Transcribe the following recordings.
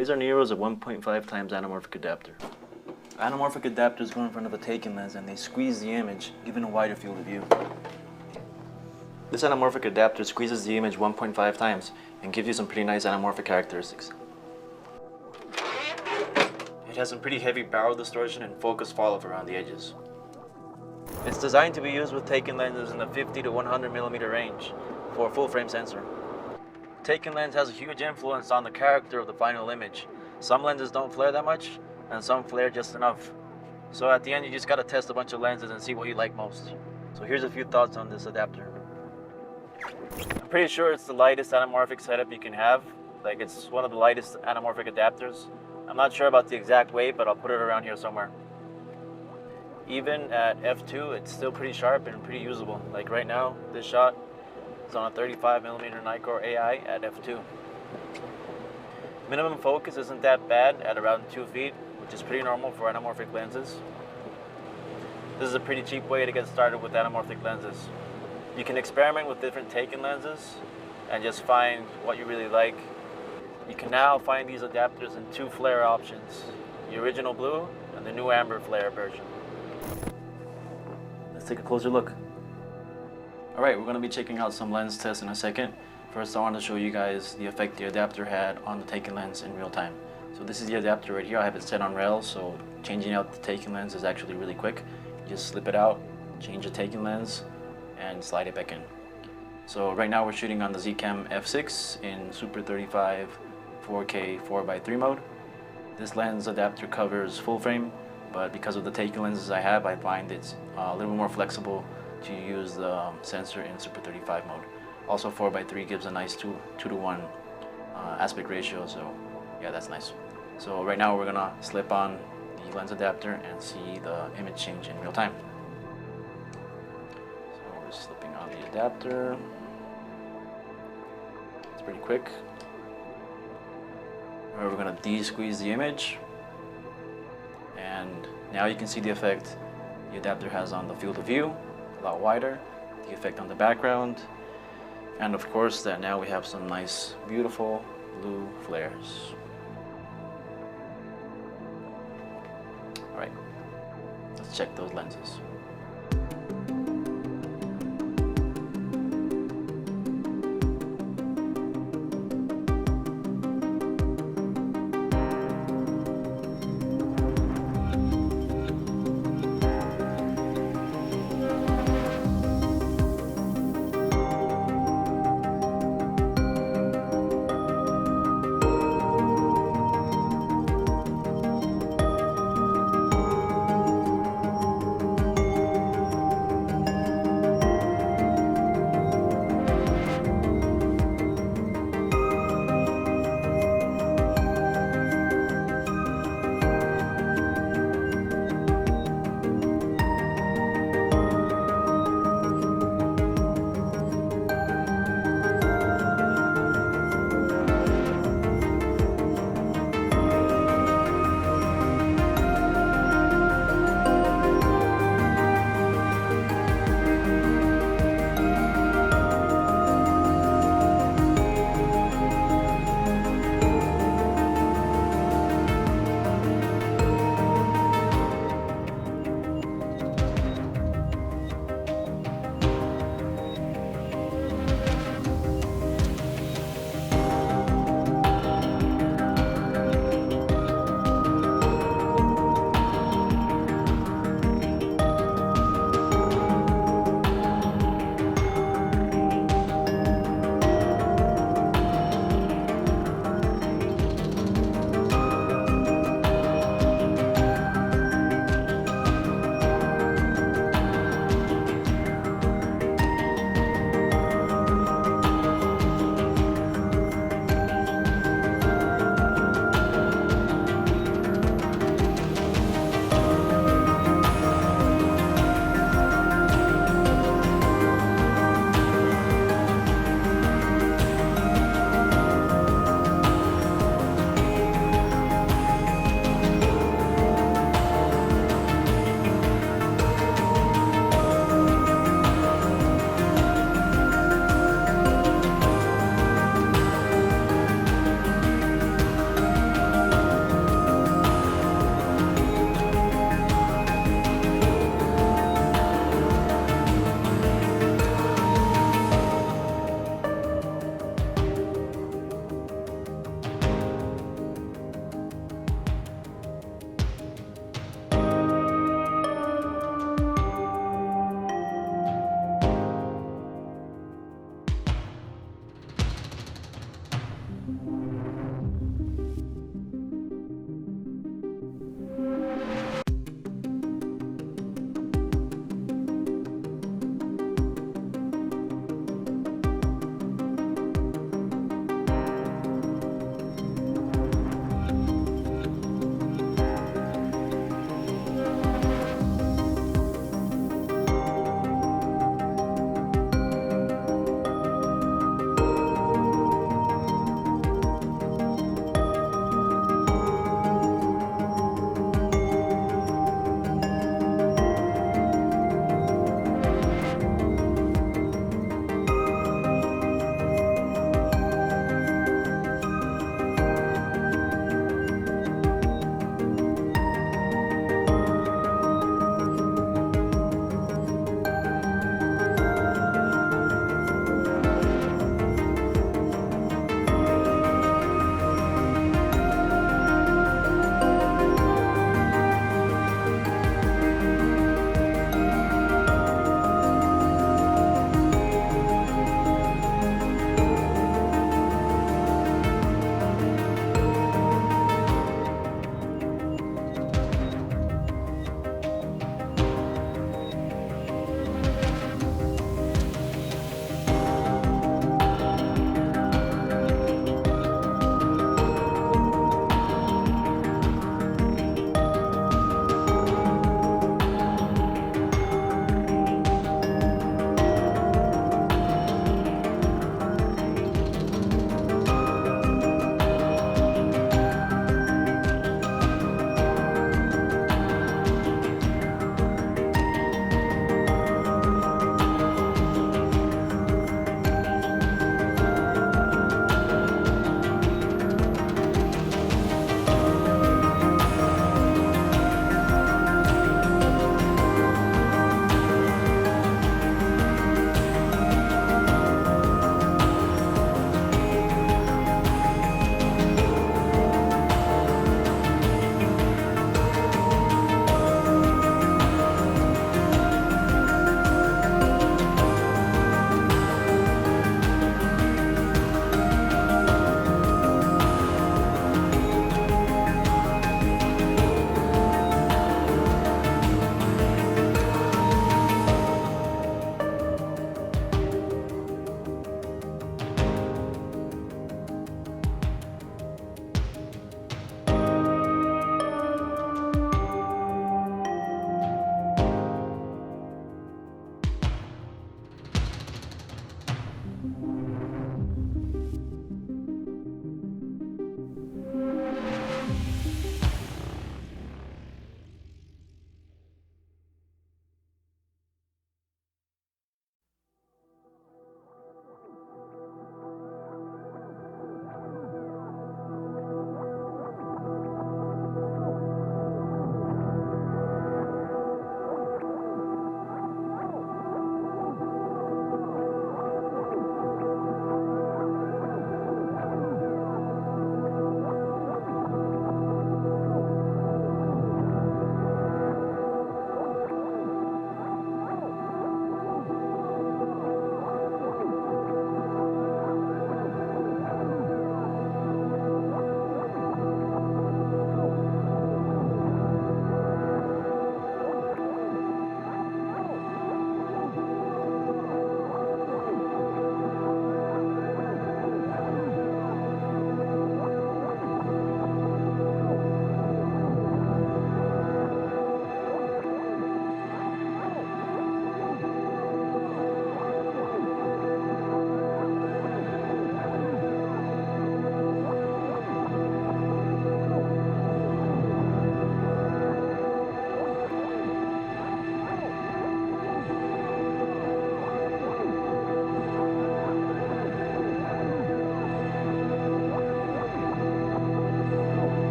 Blazar Nero is a 1.5 times anamorphic adapter. Anamorphic adapters go in front of a taking lens and they squeeze the image, giving a wider field of view. This anamorphic adapter squeezes the image 1.5 times and gives you some pretty nice anamorphic characteristics. It has some pretty heavy barrel distortion and focus fall-off around the edges. It's designed to be used with taking lenses in the 50 to 100 millimeter range for a full-frame sensor. Taking lens has a huge influence on the character of the final image. Some lenses don't flare that much, and some flare just enough. So at the end, you just gotta test a bunch of lenses and see what you like most. So here's a few thoughts on this adapter. I'm pretty sure it's the lightest anamorphic setup you can have. Like, it's one of the lightest anamorphic adapters. I'm not sure about the exact weight, but I'll put it around here somewhere. Even at f2, it's still pretty sharp and pretty usable. Like right now, this shot is on a 35mm Nikkor Ai at f2. Minimum focus isn't that bad at around 2 feet, which is pretty normal for anamorphic lenses. This is a pretty cheap way to get started with anamorphic lenses. You can experiment with different taking lenses and just find what you really like. You can now find these adapters in 2 flare options, the original blue and the new amber flare version. Let's take a closer look. Alright, we're going to be checking out some lens tests in a second. First, I want to show you guys the effect the adapter had on the taking lens in real time. So this is the adapter right here. I have it set on rails, so changing out the taking lens is actually really quick. You just slip it out, change the taking lens, and slide it back in. So right now we're shooting on the Zcam f6 in Super 35 4K 4x3 mode. This lens adapter covers full frame, but because of the taking lenses I have, I find it's a little more flexible to use the sensor in Super 35 mode. Also 4x3 gives a nice 2 to 1 aspect ratio, so yeah, that's nice. So right now we're gonna slip on the lens adapter and see the image change in real time. So we're slipping on the adapter. It's pretty quick. We're gonna de-squeeze the image, and now you can see the effect the adapter has on the field of view, a lot wider, the effect on the background, and of course that now we have some nice, beautiful blue flares. Alright, let's check those lenses.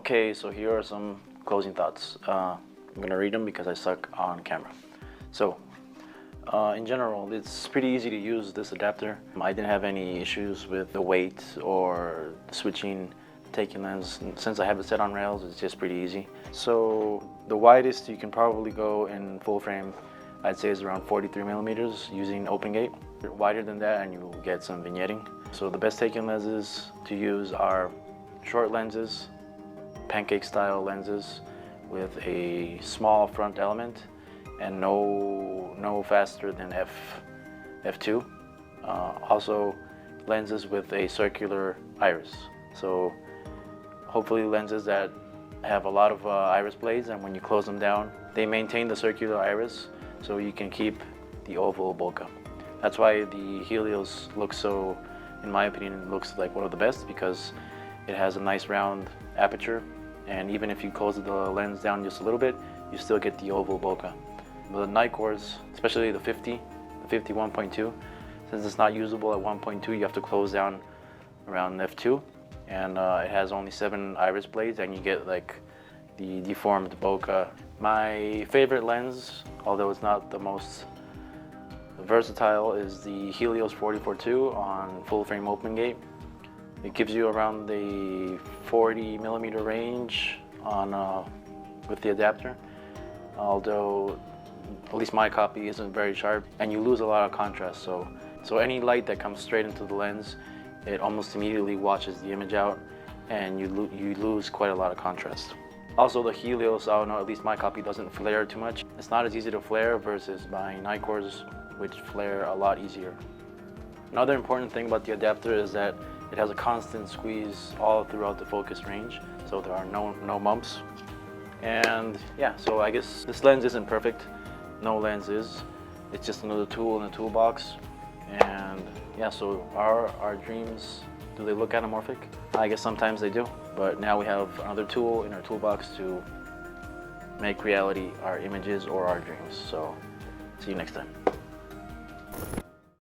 Okay, so here are some closing thoughts. I'm gonna read them because I suck on camera. So, in general, it's pretty easy to use this adapter. I didn't have any issues with the weight or switching taking lens. Since I have it set on rails, it's just pretty easy. So the widest you can probably go in full frame, I'd say, is around 43 millimeters using open gate. Wider than that and you'll get some vignetting. So the best taking lenses to use are short lenses, pancake style lenses with a small front element and no faster than f2. Also lenses with a circular iris. So hopefully lenses that have a lot of iris blades, and when you close them down, they maintain the circular iris so you can keep the oval bokeh. That's why the Helios looks so, in my opinion, looks like one of the best, because it has a nice round aperture, and even if you close the lens down just a little bit, you still get the oval bokeh. The Nikkors, especially the 50 1.2, since it's not usable at 1.2, you have to close down around f2, and it has only 7 iris blades, and you get like the deformed bokeh. My favorite lens, although it's not the most versatile, is the Helios 44-2 on full frame open gate. It gives you around the 40 millimeter range on with the adapter, although at least my copy isn't very sharp, and you lose a lot of contrast. So any light that comes straight into the lens, it almost immediately washes the image out, and you lose quite a lot of contrast. Also, the Helios, I don't know, at least my copy doesn't flare too much. It's not as easy to flare versus my Nikkors, which flare a lot easier. Another important thing about the adapter is that it has a constant squeeze all throughout the focus range, so there are no bumps. And yeah, so I guess this lens isn't perfect. No lens is. It's just another tool in the toolbox. And yeah, so our dreams, do they look anamorphic? I guess sometimes they do, but now we have another tool in our toolbox to make reality our images or our dreams. So see you next time.